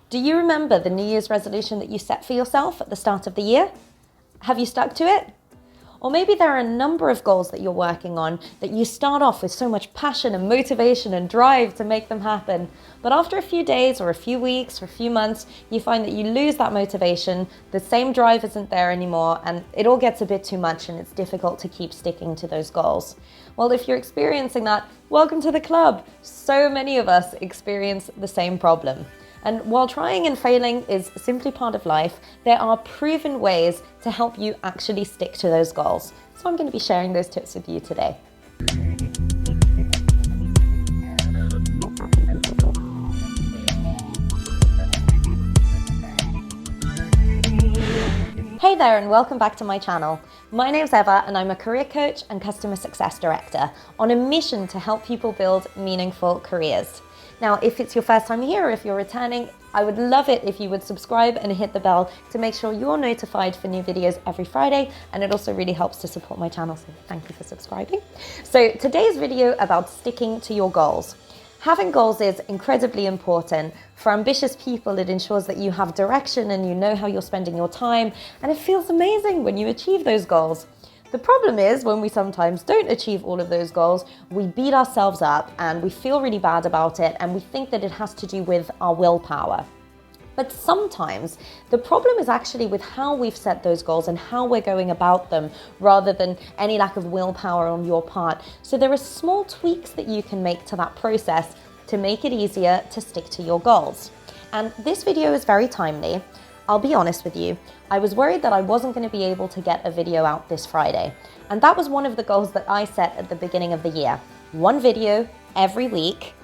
Do you remember the New Year's resolution that you set for yourself at the start of the year? Have you stuck to it? Or maybe there are a number of goals that you're working on that you start off with so much passion and motivation and drive to make them happen. But after a few days or a few weeks or a few months, you find that you lose that motivation, the same drive isn't there anymore, and it all gets a bit too much and it's difficult to keep sticking to those goals. Well, if you're experiencing that, welcome to the club. So many of us experience the same problem. And while trying and failing is simply part of life, there are proven ways to help you actually stick to those goals. So I'm going to be sharing those tips with you today. Hey there and welcome back to my channel. My name's Eva and I'm a career coach and customer success director on a mission to help people build meaningful careers. Now, if it's your first time here or if you're returning, I would love it if you would subscribe and hit the bell to make sure you're notified for new videos every Friday, and it also really helps to support my channel, so thank you for subscribing. So today's video about sticking to your goals. Having goals is incredibly important. For ambitious people, it ensures that you have direction and you know how you're spending your time, and it feels amazing when you achieve those goals. The problem is when we sometimes don't achieve all of those goals, we beat ourselves up and we feel really bad about it, and we think that it has to do with our willpower. But sometimes the problem is actually with how we've set those goals and how we're going about them, rather than any lack of willpower on your part. So there are small tweaks that you can make to that process to make it easier to stick to your goals. And this video is very timely. I'll be honest with you, I was worried that I wasn't going to be able to get a video out this Friday. And that was one of the goals that I set at the beginning of the year. One video every week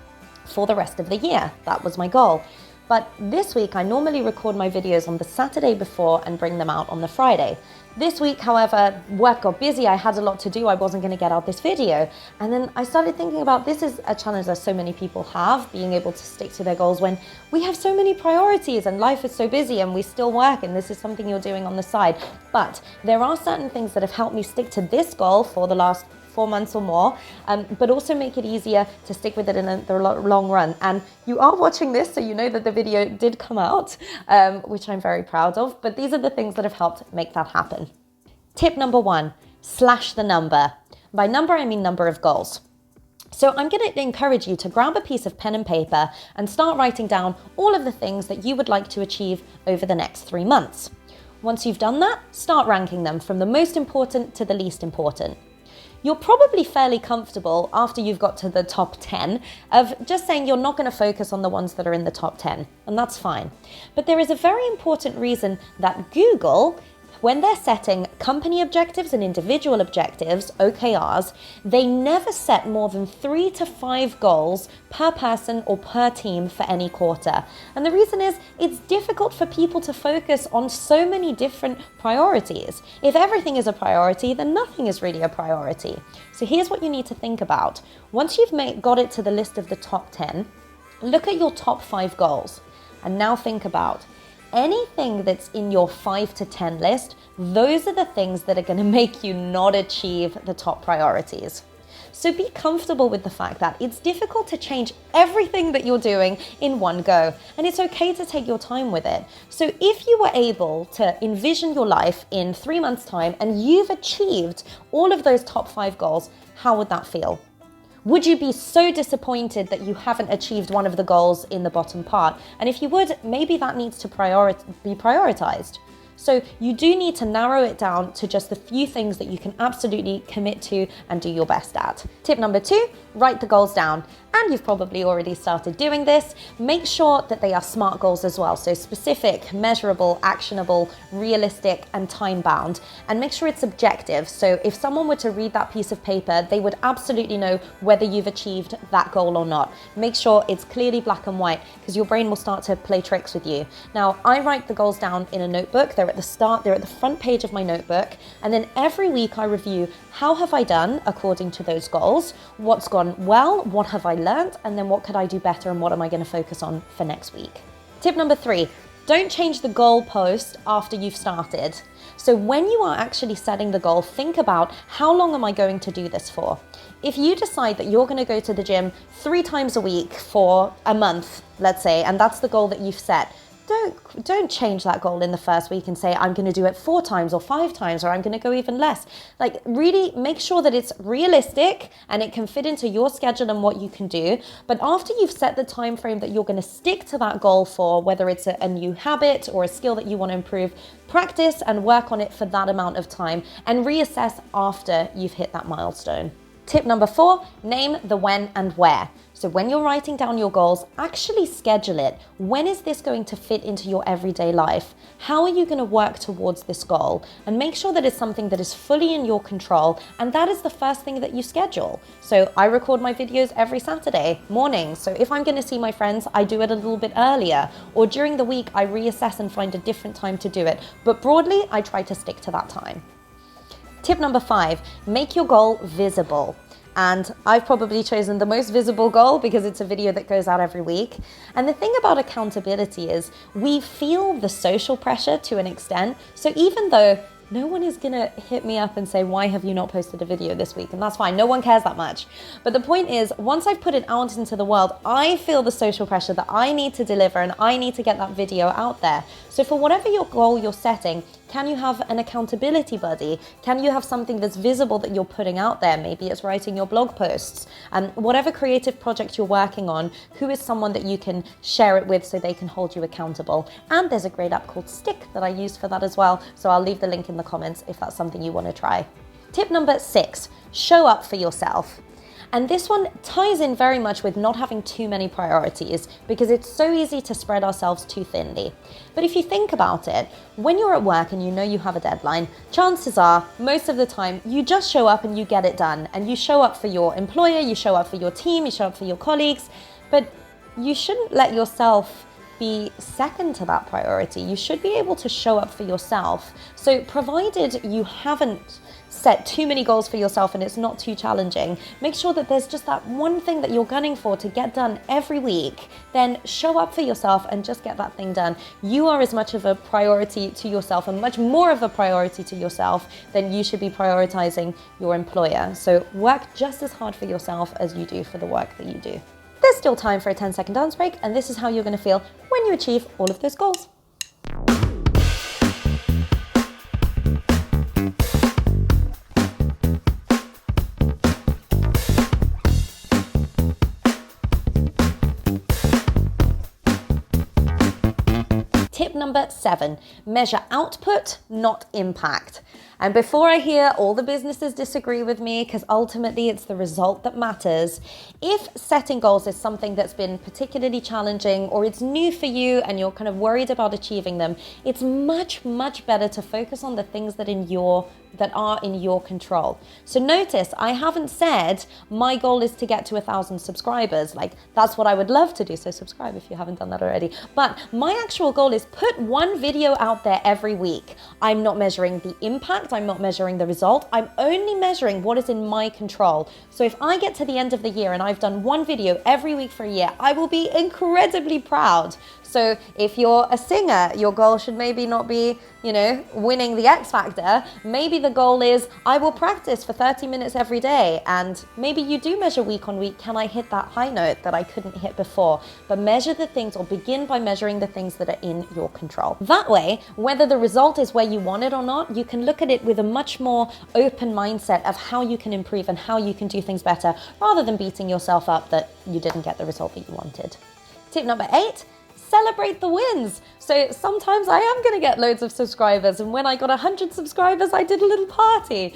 for the rest of the year. That was my goal. But this week, I normally record my videos on the Saturday before and bring them out on the Friday. This week, however, work got busy, I had a lot to do, I wasn't going to get out this video. And then I started thinking about, this is a challenge that so many people have, being able to stick to their goals when we have so many priorities and life is so busy and we still work, and this is something you're doing on the side. But there are certain things that have helped me stick to this goal for the last 4 months or more, but also make it easier to stick with it in the long run. And you are watching this, so you know that the video did come out, which I'm very proud of, but these are the things that have helped make that happen. Tip number 1, slash the number. By number, I mean number of goals. So I'm going to encourage you to grab a piece of pen and paper and start writing down all of the things that you would like to achieve over the next 3 months. Once you've done that, start ranking them from the most important to the least important. You're probably fairly comfortable after you've got to the top 10 of just saying you're not going to focus on the ones that are in the top 10, and that's fine. But there is a very important reason that Google, when they're setting company objectives and individual objectives, OKRs, they never set more than 3 to 5 goals per person or per team for any quarter. And the reason is it's difficult for people to focus on so many different priorities. If everything is a priority, then nothing is really a priority. So here's what you need to think about. Once you've got it to the list of the top 10, look at your top 5 goals. And now think about anything that's in your 5 to 10 list. Those are the things that are going to make you not achieve the top priorities. So be comfortable with the fact that it's difficult to change everything that you're doing in one go, and it's okay to take your time with it. So if you were able to envision your life in 3 months' time and you've achieved all of those top 5 goals, how would that feel? Would you be so disappointed that you haven't achieved one of the goals in the bottom part? And if you would, maybe that needs to be prioritized. So you do need to narrow it down to just the few things that you can absolutely commit to and do your best at. Tip number 2, write the goals down. And you've probably already started doing this. Make sure that they are SMART goals as well. So specific, measurable, actionable, realistic, and time-bound. And make sure it's objective. So if someone were to read that piece of paper, they would absolutely know whether you've achieved that goal or not. Make sure it's clearly black and white, because your brain will start to play tricks with you. Now, I write the goals down in a notebook. They're at the start, they're at the front page of my notebook. And then every week I review, how have I done according to those goals? What's gone well? What have I learned? And then what could I do better, and what am I going to focus on for next week? Tip number 3, don't change the goalpost after you've started. So when you are actually setting the goal, think about, how long am I going to do this for? If you decide that you're going to go to the gym 3 times a week for a month, let's say, and that's the goal that you've set, don't change that goal in the first week and say, I'm going to do it 4 times or 5 times, or I'm going to go even less. Like, really make sure that it's realistic and it can fit into your schedule and what you can do. But after you've set the time frame that you're going to stick to that goal for, whether it's a new habit or a skill that you want to improve, practice and work on it for that amount of time and reassess after you've hit that milestone. Tip number 4, name the when and where. So when you're writing down your goals, actually schedule it. When is this going to fit into your everyday life? How are you going to work towards this goal? And make sure that it's something that is fully in your control, and that is the first thing that you schedule. So I record my videos every Saturday morning. So if I'm going to see my friends, I do it a little bit earlier, or during the week, I reassess and find a different time to do it. But broadly, I try to stick to that time. Tip number 5, make your goal visible. And I've probably chosen the most visible goal because it's a video that goes out every week. And the thing about accountability is we feel the social pressure to an extent. So even though no one is gonna hit me up and say, why have you not posted a video this week? And that's fine, no one cares that much. But the point is, once I've put it out into the world, I feel the social pressure that I need to deliver and I need to get that video out there. So for whatever your goal you're setting, can you have an accountability buddy? Can you have something that's visible that you're putting out there? Maybe it's writing your blog posts. Whatever creative project you're working on, who is someone that you can share it with so they can hold you accountable? And there's a great app called Stick that I use for that as well. So I'll leave the link in the comments if that's something you want to try. Tip number 6, show up for yourself. And this one ties in very much with not having too many priorities, because it's so easy to spread ourselves too thinly. But if you think about it, when you're at work and you know you have a deadline, chances are, most of the time, you just show up and you get it done. And you show up for your employer, you show up for your team, you show up for your colleagues, but you shouldn't let yourself be second to that priority. You should be able to show up for yourself. So provided you haven't set too many goals for yourself and it's not too challenging, make sure that there's just that one thing that you're gunning for to get done every week. Then show up for yourself and just get that thing done. You are as much of a priority to yourself and much more of a priority to yourself than you should be prioritizing your employer. So work just as hard for yourself as you do for the work that you do. There's still time for a 10-second dance break, and this is how you're going to feel when you achieve all of those goals. Tip number 7, measure output, not impact. And before I hear all the businesses disagree with me, because ultimately it's the result that matters, if setting goals is something that's been particularly challenging or it's new for you and you're kind of worried about achieving them, it's much, much better to focus on the things that are in your control. So notice, I haven't said my goal is to get to 1,000 subscribers. Like, that's what I would love to do, so subscribe if you haven't done that already. But my actual goal is put one video out there every week. I'm not measuring the impact, I'm not measuring the result, I'm only measuring what is in my control. So if I get to the end of the year and I've done one video every week for a year, I will be incredibly proud. So if you're a singer, your goal should maybe not be, winning the X Factor. Maybe the goal is, I will practice for 30 minutes every day. And maybe you do measure week on week, can I hit that high note that I couldn't hit before? But measure the things, or begin by measuring the things that are in your control. That way, whether the result is where you want it or not, you can look at it with a much more open mindset of how you can improve and how you can do things better, rather than beating yourself up that you didn't get the result that you wanted. Tip number 8, celebrate the wins. So sometimes I am going to get loads of subscribers, and when I got 100 subscribers, I did a little party.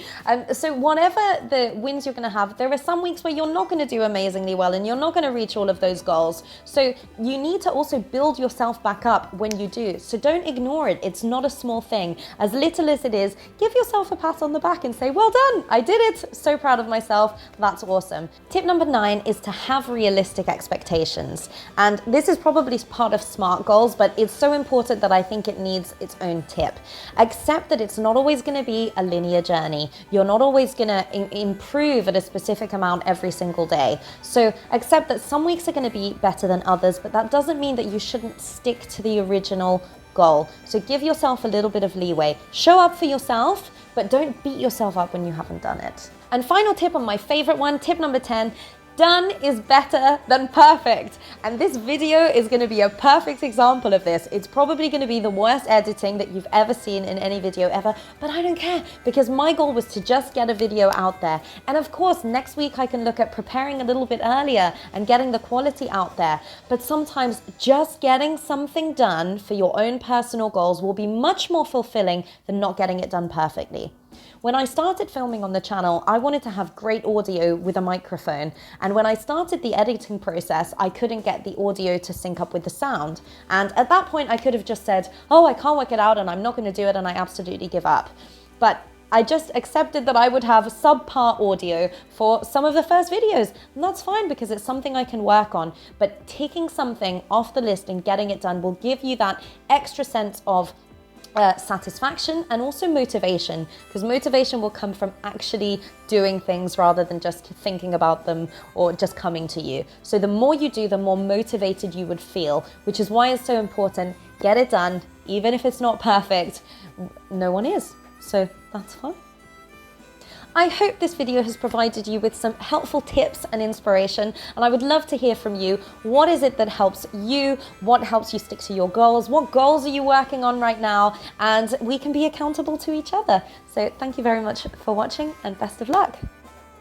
So whatever the wins you're going to have, there are some weeks where you're not going to do amazingly well and you're not going to reach all of those goals. So you need to also build yourself back up when you do. So don't ignore it. It's not a small thing. As little as it is, give yourself a pat on the back and say, well done, I did it. So proud of myself. That's awesome. Tip number 9 is to have realistic expectations. And this is probably part of SMART goals, but it's so important that I think it needs its own tip. Accept that it's not always going to be a linear journey. You're not always going to improve at a specific amount every single day. So accept that some weeks are going to be better than others, but that doesn't mean that you shouldn't stick to the original goal. So give yourself a little bit of leeway. Show up for yourself, but don't beat yourself up when you haven't done it. And final tip, on my favorite one, tip number 10, Done is better than perfect. And this video is going to be a perfect example of this. It's probably going to be the worst editing that you've ever seen in any video ever, but I don't care because my goal was to just get a video out there. And of course, next week I can look at preparing a little bit earlier and getting the quality out there. But sometimes just getting something done for your own personal goals will be much more fulfilling than not getting it done perfectly. When I started filming on the channel, I wanted to have great audio with a microphone. And when I started the editing process, I couldn't get the audio to sync up with the sound. And at that point, I could have just said, oh, I can't work it out and I'm not going to do it and I absolutely give up. But I just accepted that I would have subpar audio for some of the first videos. And that's fine because it's something I can work on. But taking something off the list and getting it done will give you that extra sense of satisfaction and also motivation, because motivation will come from actually doing things rather than just thinking about them or just coming to you. So the more you do, the more motivated you would feel, which is why it's so important. Get it done, even if it's not perfect. No one is, so that's fine. I hope this video has provided you with some helpful tips and inspiration, and I would love to hear from you. What is it that helps you? What helps you stick to your goals? What goals are you working on right now? And we can be accountable to each other. So thank you very much for watching and best of luck.